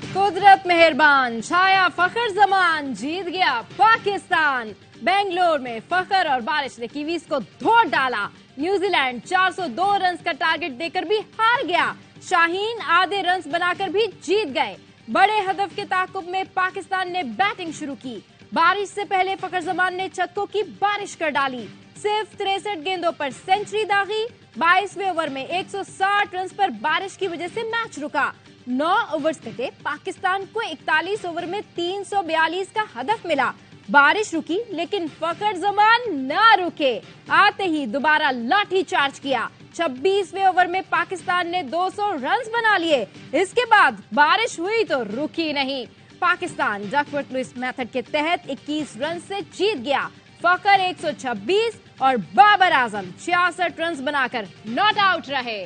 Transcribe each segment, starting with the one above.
कुदरत मेहरबान, छाया फखर जमान, जीत गया पाकिस्तान। बेंगलोर में फखर और बारिश ने कीवीज को धो डाला। न्यूजीलैंड 402 रन का टारगेट देकर भी हार गया। शाहीन आधे रन बनाकर भी जीत गए। बड़े हदफ के ताकुब में पाकिस्तान ने बैटिंग शुरू की। बारिश से पहले फखर जमान ने छक्कों की बारिश कर डाली। सिर्फ 63 गेंदों पर सेंचुरी दागी। 22वें ओवर में 160 रन पर बारिश की वजह से मैच रुका। 9 ओवर्स कटे। पाकिस्तान को 41 ओवर में 342 का हदफ मिला। बारिश रुकी लेकिन फखर जमान ना रुके। आते ही दोबारा लाठी चार्ज किया। 26वें ओवर में पाकिस्तान ने 200 रन बना लिए। इसके बाद बारिश हुई तो रुकी नहीं। पाकिस्तान डकवर्थ लुइस मेथड के तहत 21 रन से जीत गया। फखर 126 और बाबर आजम 66 रन बनाकर नॉट आउट रहे।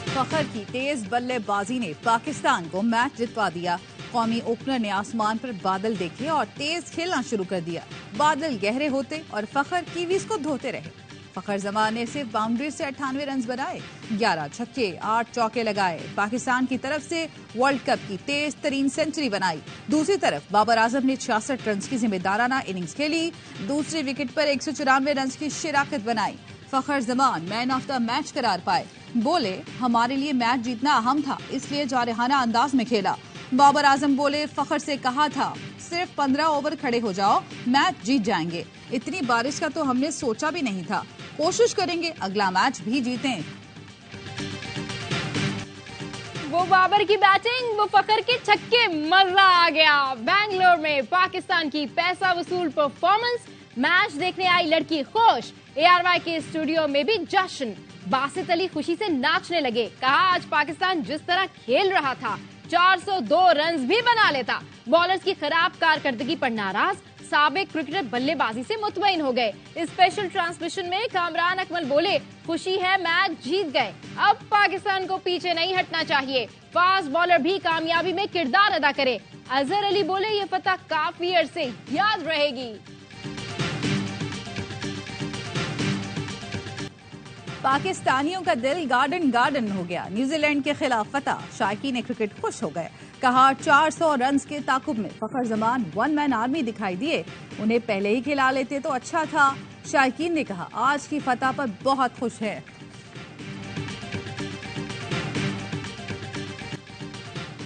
फखर की तेज बल्लेबाजी ने पाकिस्तान को मैच जितवा दिया। कौमी ओपनर ने आसमान पर बादल देखे और तेज खेलना शुरू कर दिया। बादल गहरे होते और फखर कीवीज को धोते रहे। फखर जमान ने सिर्फ बाउंड्री से 98 रन बनाए, 11 छक्के 8 चौके लगाए। पाकिस्तान की तरफ से वर्ल्ड कप की तेज तरीन सेंचुरी बनाई। दूसरी तरफ बाबर आजम ने 66 रन की जिम्मेदाराना इनिंग्स खेली। दूसरी विकेट पर 194 रन की शिराकत बनाई। Fakhar Zaman man of the match करार पाए। बोले, हमारे लिए मैच जीतना अहम था, इसलिए जारहाना अंदाज में खेला। बाबर आजम बोले, फखर से कहा था सिर्फ 15 ओवर खड़े हो जाओ, मैच जीत जाएंगे। इतनी बारिश का तो हमने सोचा भी नहीं था। कोशिश करेंगे अगला मैच भी जीतें। वो बाबर की बैटिंग, वो फखर के छक्के, मजा आ गया। बेंगलोर में पाकिस्तान की पैसा वसूल परफॉर्मेंस। मैच देखने आई लड़की खुश। ARY के स्टूडियो में भी जश्न। बासित अली खुशी से नाचने लगे। कहा, आज पाकिस्तान जिस तरह खेल रहा था 402 रन भी बना लेता। बॉलर्स की खराब कारकर्दगी पर नाराज। साबिक क्रिकेटर बल्लेबाजी से मुतमईन हो गए। स्पेशल ट्रांसमिशन में कामरान अकमल बोले, खुशी है मैच जीत गए, अब पाकिस्तान को पीछे नहीं हटना चाहिए। फास्ट बॉलर भी कामयाबी में किरदार अदा करे। अजहर अली बोले, ये फतह काफी अरसे याद रहेगी। पाकिस्तानियों का दिल गार्डन गार्डन हो गया। न्यूजीलैंड के खिलाफ फतह, शायकीन क्रिकेट खुश हो गए। कहा, 400 रन के ताकुब में फखर जमान वन मैन आर्मी दिखाई दिए। उन्हें पहले ही खिला लेते तो अच्छा था। शायकीन ने कहा, आज की फतह पर बहुत खुश है।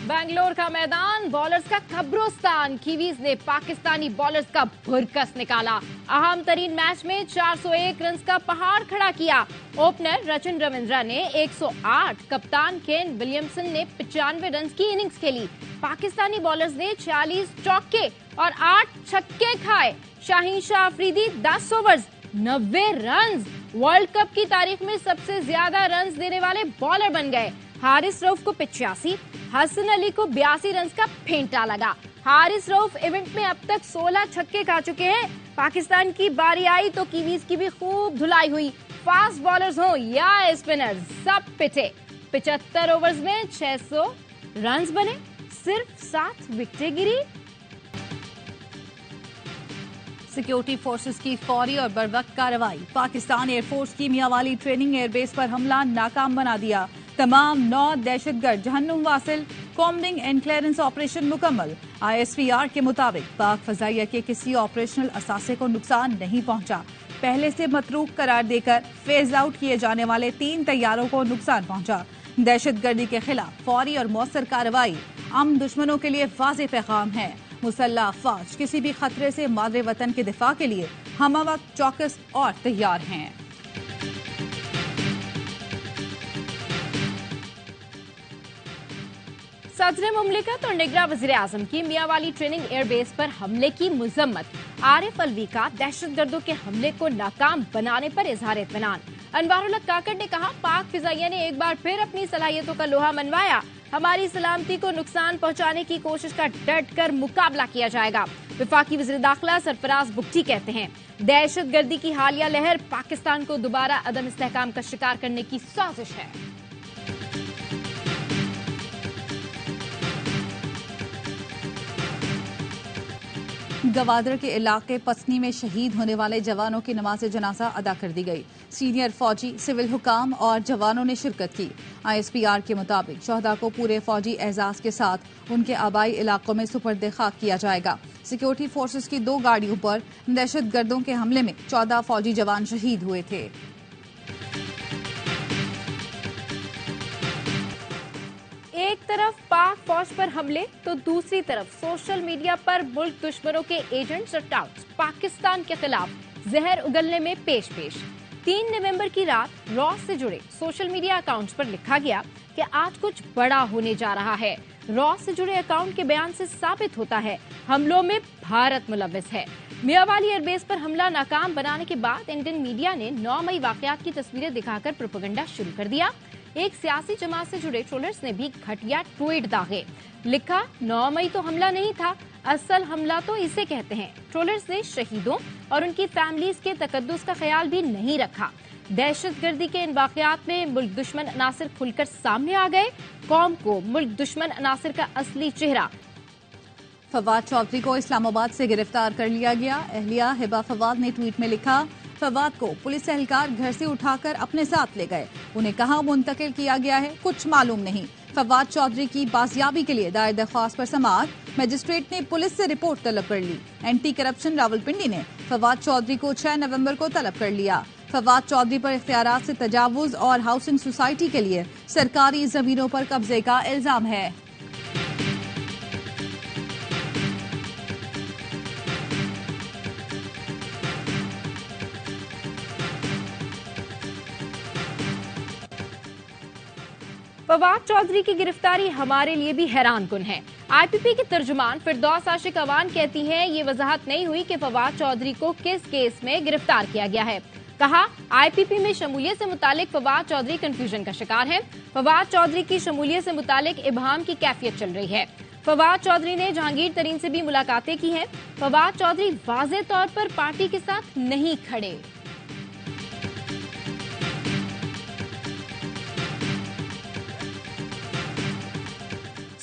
बेंगलोर का मैदान, बॉलर्स का कब्रिस्तान। कीवीज ने पाकिस्तानी बॉलर्स का भुरकस निकाला। अहम तरीन मैच में 401 रन का पहाड़ खड़ा किया। ओपनर रचन रविंद्रा ने 108, कप्तान केन विलियमसन ने 95 रन की इनिंग्स खेली। पाकिस्तानी बॉलर्स ने 46 चौके और 8 छक्के खाए। Shaheen Shah Afridi 10 overs 90 run, world cup की तारीख में सबसे ज्यादा रन देने वाले बॉलर बन गए। हारिस रऊफ को 85, हसन अली को 82 रन का फेंटा लगा। हारिस रऊफ इवेंट में अब तक 16 छक्के खा चुके हैं। पाकिस्तान की बारी आई तो कीवीज की भी खूब धुलाई हुई। फास्ट बॉलर्स हो या स्पिनर्स, सब पिटे। 75 ओवर्स में 600 रन बने, सिर्फ 7 विकेटें गिरी। सिक्योरिटी फोर्सेस की फौरी और बरवक्त कार्रवाई। पाकिस्तान एयरफोर्स की मियांवाली ट्रेनिंग एयरबेस पर हमला नाकाम बना दिया। तमाम 9 दहशतगर्द जहन्नुम वासिल। कॉम्बिंग एंड क्लियरेंस ऑपरेशन मुकम्मल। ISPR के मुताबिक पाक फजाइया के किसी ऑपरेशनल असासे को नुकसान नहीं पहुंचा। पहले से मतरूक करार देकर फेज आउट किए जाने वाले 3 तैयारों को नुकसान पहुंचा। दहशतगर्दी के खिलाफ फौरी और मौसर कार्रवाई आम दुश्मनों के लिए वाज़ेह पैगाम है। मुसल्लह अफवाज किसी भी खतरे से मादरे वतन के दिफा के लिए हम वक्त चौकस और तैयार हैं। सदर मुमलिकत और निगरान वज़ीर आज़म की मियांवाली ट्रेनिंग एयरबेस पर हमले की मजम्मत। आरिफ अलवी का दहशतगर्दों के हमले को नाकाम बनाने पर इजहार इत्मीनान। अनवारुल हक काकड़ ने कहा, पाक फिजाइया ने एक बार फिर अपनी सलाहियतों का लोहा मनवाया। हमारी सलामती को नुकसान पहुंचाने की कोशिश का डट कर मुकाबला किया जाएगा। वफाकी वज़ीर दाखिला सरफराज बुगटी कहते हैं, दहशतगर्दी की हालिया लहर पाकिस्तान को दोबारा अदम इस्तेहकाम का शिकार करने की साजिश है। गवादर के इलाके पसनी में शहीद होने वाले जवानों की नमाज जनाजा अदा कर दी गई। सीनियर फौजी, सिविल हुकाम और जवानों ने शिरकत की। ISPR के मुताबिक शहदा को पूरे फौजी एजाज के साथ उनके आबाई इलाकों में सुपर्द खाक किया जाएगा। सिक्योरिटी फोर्सेस की 2 गाड़ियों पर दहशतगर्दों के हमले में 14 फौजी जवान शहीद हुए थे। एक तरफ पाक फौज पर हमले तो दूसरी तरफ सोशल मीडिया पर मुल्क दुश्मनों के एजेंट्स और टाउट्स पाकिस्तान के खिलाफ जहर उगलने में पेश 3 नवंबर की रात रॉस से जुड़े सोशल मीडिया अकाउंट्स पर लिखा गया कि आज कुछ बड़ा होने जा रहा है। रॉस से जुड़े अकाउंट के बयान से साबित होता है हमलों में भारत मुलव्विस है। मियावाली एयरबेस पर हमला नाकाम बनाने के बाद इंडियन मीडिया ने 9 मई वाकयात की तस्वीरें दिखाकर प्रोपेगेंडा शुरू कर दिया। एक सियासी जमात से जुड़े ट्रोलर्स ने भी घटिया ट्वीट दागे। लिखा 9 मई तो हमला नहीं था, असल हमला तो इसे कहते हैं। ट्रोलर्स ने शहीदों और उनकी फैमिलीज के तकद्दुस का ख्याल भी नहीं रखा। दहशतगर्दी के इन वाकयात में मुल्क दुश्मन अनासिर खुलकर सामने आ गए। कौम को मुल्क दुश्मन अनासिर का असली चेहरा। फवाद चौधरी को इस्लामाबाद से गिरफ्तार कर लिया गया। अहलिया हिबा फवाद ने ट्वीट में लिखा, फवाद को पुलिस एहलकार घर से उठाकर अपने साथ ले गए। उन्हें कहां मुंतकिल किया गया है कुछ मालूम नहीं। फवाद चौधरी की बाजियाबी के लिए दायर दरख्वास्त पर समाअत। मजिस्ट्रेट ने पुलिस से रिपोर्ट तलब कर ली। एंटी करप्शन रावलपिंडी ने फवाद चौधरी को 6 नवंबर को तलब कर लिया। फवाद चौधरी पर इख्तियारात से तजावुज और हाउसिंग सोसाइटी के लिए सरकारी जमीनों पर कब्जे का इल्जाम है। फवाद चौधरी की गिरफ्तारी हमारे लिए भी हैरान कुन है। IPP की तर्जुमान फिरदौस आशिक अवान कहती हैं ये वजाहत नहीं हुई कि फवाद चौधरी को किस केस में गिरफ्तार किया गया है। कहा IPP में शमूलियत से मुतालिक फवाद चौधरी कंफ्यूजन का शिकार है। फवाद चौधरी की शमूलियत से मुतालिक इबहाम की कैफियत चल रही है। फवाद चौधरी ने जहांगीर तरीन से भी मुलाकातें की हैं। फवाद चौधरी वाज़े तौर पर पार्टी के साथ नहीं खड़े।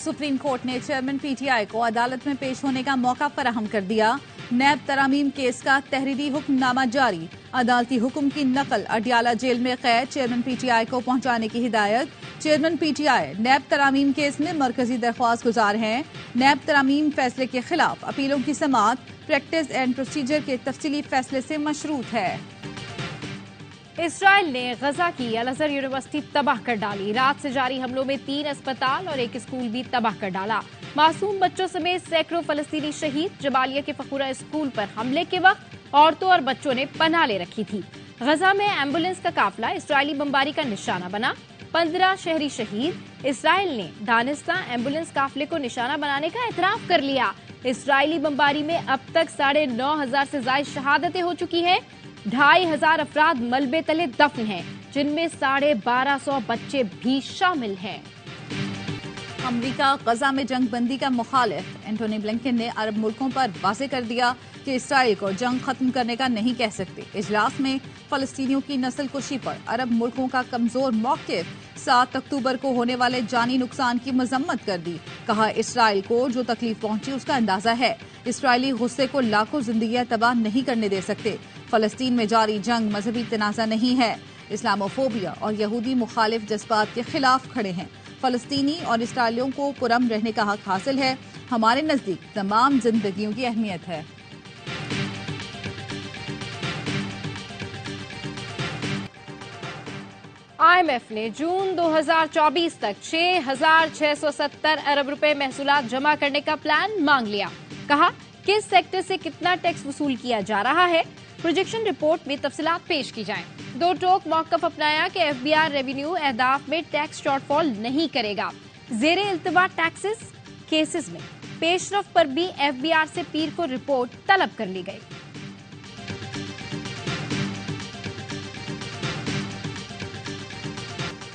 सुप्रीम कोर्ट ने चेयरमैन PTI को अदालत में पेश होने का मौका फराहम कर दिया। नैब तरामीम केस का तहरीरी हुक्मनामा जारी। अदालती हुक्म की नकल अडियाला जेल में कैद चेयरमैन PTI को पहुंचाने की हिदायत। चेयरमैन PTI नैब तरामीम केस में मरकजी दरख्वास्त गुजार हैं। नैब तरामीम फैसले के खिलाफ अपीलों की समाअत प्रैक्टिस एंड प्रोसीजर के तफसीली फैसले से मशरूत है। इसराइल ने गजा की अल अज़हर यूनिवर्सिटी तबाह कर डाली। रात से जारी हमलों में 3 अस्पताल और 1 स्कूल भी तबाह कर डाला। मासूम बच्चों समेत सैकड़ों फलस्तीनी शहीद। जबालिया के फखूरा स्कूल पर हमले के वक्त औरतों और बच्चों ने पनाह ले रखी थी। गजा में एम्बुलेंस का काफिला इसराइली बमबारी का निशाना बना। 15 शहरी शहीद। इसराइल ने दानिस्ता एम्बुलेंस काफिले को निशाना बनाने का एतराफ कर लिया। इसराइली बमबारी में अब तक 9,500 से ज्यादा शहादतें हो चुकी हैं। 2,500 अफराद मलबे तले दफन हैं, जिनमें 1,250 बच्चे भी शामिल हैं। अमरीका गजा में जंग बंदी का मुखालिफ। एंटोनी ब्लिंकन ने अरब मुल्कों पर वाज़े कर दिया कि इसराइल को जंग खत्म करने का नहीं कह सकते। इजलास में फलस्तीनियों की नस्ल कुशी पर अरब मुल्कों का कमजोर मौक़िफ़। 7 अक्टूबर को होने वाले जानी नुकसान की मजम्मत कर दी। कहा इसराइल को जो तकलीफ पहुंची उसका अंदाजा है। इसराइली गुस्से को लाखों जिंदगियां तबाह नहीं करने दे सकते। फलस्तीन में जारी जंग मजहबी तनाज़ा नहीं है। इस्लामोफोबिया और यहूदी मुखालिफ जज्बात के खिलाफ खड़े हैं। फलस्तीनी और इसराइलियों को पुरअमन रहने का हक हासिल है। हमारे नजदीक तमाम जिंदगियों की अहमियत है। IMF ने जून 2024 तक 6,670 अरब रुपए महसूलात जमा करने का प्लान मांग लिया। कहा किस सेक्टर से कितना टैक्स वसूल किया जा रहा है, प्रोजेक्शन रिपोर्ट में तफसीलात पेश की जाएं। 2 टोक मौक़िफ़ अपनाया कि FBI रेवेन्यू अहदाफ में टैक्स शॉर्टफॉल नहीं करेगा। ज़ेरे इल्तवा टैक्सेस केसेस में पेशरफ पर भी FBI से पीर को रिपोर्ट तलब कर ली गई।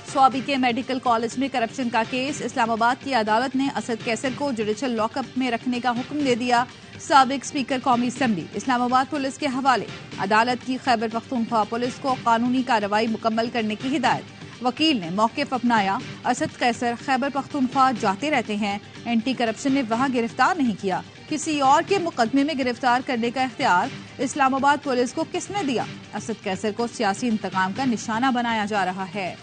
स्वाबी के मेडिकल कॉलेज में करप्शन का केस। इस्लामाबाद की अदालत ने असद कैसर को जुडिशल लॉकअप में रखने का हुक्म दे दिया। साबिक स्पीकर कौमी असम्बली इस्लामाबाद पुलिस के हवाले। अदालत की खैबर पख्तूनख्वा पुलिस को कानूनी कार्रवाई मुकम्मल करने की हिदायत। वकील ने मौक़िफ़ अपनाया। असद कैसर खैबर पख्तूनख्वा जाते रहते हैं। एंटी करप्शन ने वहां गिरफ्तार नहीं किया। किसी और के मुकदमे में गिरफ्तार करने का इख्तियार इस्लामाबाद पुलिस को किसने दिया? असद कैसर को सियासी इंतकाम का निशाना बनाया जा रहा है।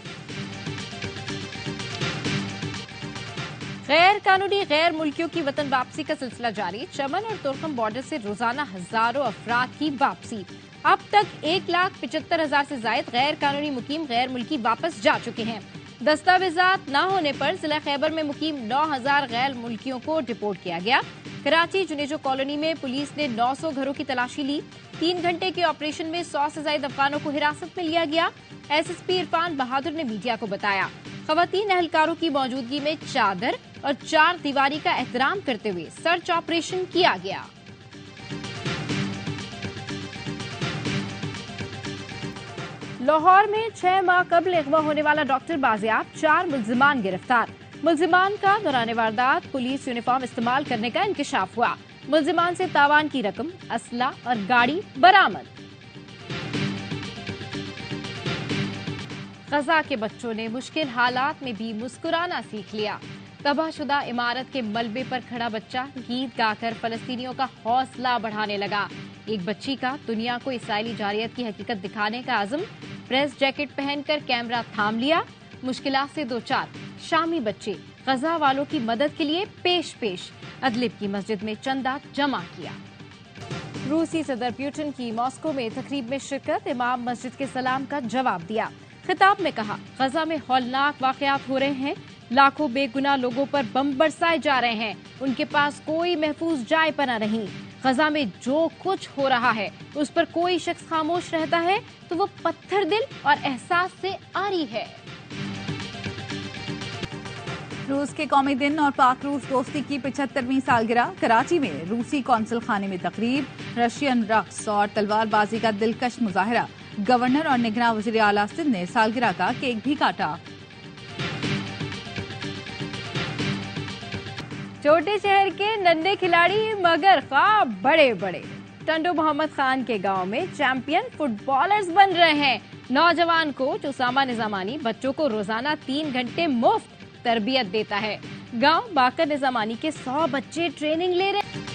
गैर कानूनी गैर मुल्कियों की वतन वापसी का सिलसिला जारी। चमन और तुर्कम बॉर्डर से रोजाना हजारों अफराद की वापसी। अब तक 1,75,000 से ज्यादा गैर कानूनी मुकीम गैर मुल्की वापस जा चुके हैं। दस्तावेजात न होने पर जिला खैबर में मुकीम 9,000 गैर मुल्कियों को डिपोर्ट किया गया। कराची जुनेजो कॉलोनी में पुलिस ने 900 घरों की तलाशी ली। 3 घंटे के ऑपरेशन में 100 से ज्यादा अफगानों को हिरासत में लिया गया। एसएसपी इरफान बहादुर ने मीडिया को बताया, खवातीन एहलकारों की मौजूदगी में चादर और 4 दीवारी का एहतराम करते हुए सर्च ऑपरेशन किया गया। लाहौर में 6 माह कबल अगवा होने वाला डॉक्टर बाजियाब, 4 मुल्जिमान गिरफ्तार। मुल्जिमान का दौरान वारदात पुलिस यूनिफॉर्म इस्तेमाल करने का इंकशाफ हुआ। मुल्जिमान से तावान की रकम, असला और गाड़ी बरामद। गजा के बच्चों ने मुश्किल हालात में भी मुस्कुराना सीख लिया। तबाहशुदा इमारत के मलबे पर खड़ा बच्चा गीत गाकर फलस्तीनियों का हौसला बढ़ाने लगा। एक बच्ची का दुनिया को इसराइली जारियत की हकीकत दिखाने का आज़म। प्रेस जैकेट पहनकर कैमरा थाम लिया। मुश्किलात से 2-4 शामी बच्चे गजा वालों की मदद के लिए पेश। अदलिब की मस्जिद में चंदा जमा किया। रूसी सदर पुतिन की मॉस्को में तकरीब में शिरकत। इमाम मस्जिद के सलाम का जवाब दिया। खिताब में कहा, गजा में हौलनाक वाकयात हो रहे हैं। लाखों बेगुनाह लोगों पर बम बरसाए जा रहे हैं। उनके पास कोई महफूज जाए पना नहीं। गजा में जो कुछ हो रहा है उस पर कोई शख्स खामोश रहता है तो वो पत्थर दिल और एहसास से आरी है। रूस के कौमी दिन और पाक रूस दोस्ती की 75वीं सालगिरह। कराची में रूसी कौंसल खाने में तकरीब, रशियन रक्स और तलवारबाजी का दिलकश मुजाहरा। गवर्नर और निगरान वज़ीर आला सिंध ने सालगिरह का केक भी काटा। छोटे शहर के नन्हे खिलाड़ी मगर ख्वाब बड़े बड़े। टंडो मोहम्मद खान के गांव में चैंपियन फुटबॉलर्स बन रहे हैं। नौजवान कोच उसामा निजामानी बच्चों को रोजाना 3 घंटे मुफ्त तरबियत देता है। गांव बाकर निजामानी के 100 बच्चे ट्रेनिंग ले रहे हैं।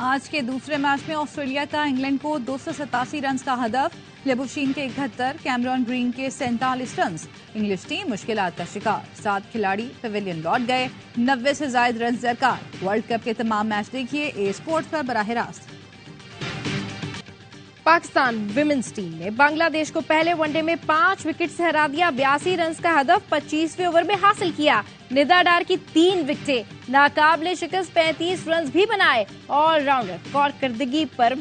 आज के दूसरे मैच में ऑस्ट्रेलिया का इंग्लैंड को 287 रन का हदफ। लेबुशीन के 71, कैमरॉन ग्रीन के 47 रन। इंग्लिश टीम मुश्किलात का शिकार। 7 खिलाड़ी पवेलियन लौट गए। 90 से ज्यादा रन दरकार। वर्ल्ड कप के तमाम मैच देखिए ए स्पोर्ट्स पर बराह रास्त। पाकिस्तान विमेंस टीम ने बांग्लादेश को पहले वनडे में 5 विकेट से हरा दिया। 82 रन का हदफ 25वें ओवर में हासिल किया। निदा डार की 3 विकेटें, नाकाबिले शिकस्त 35 रन भी बनाए। ऑलराउंडर कारकर्दगी पर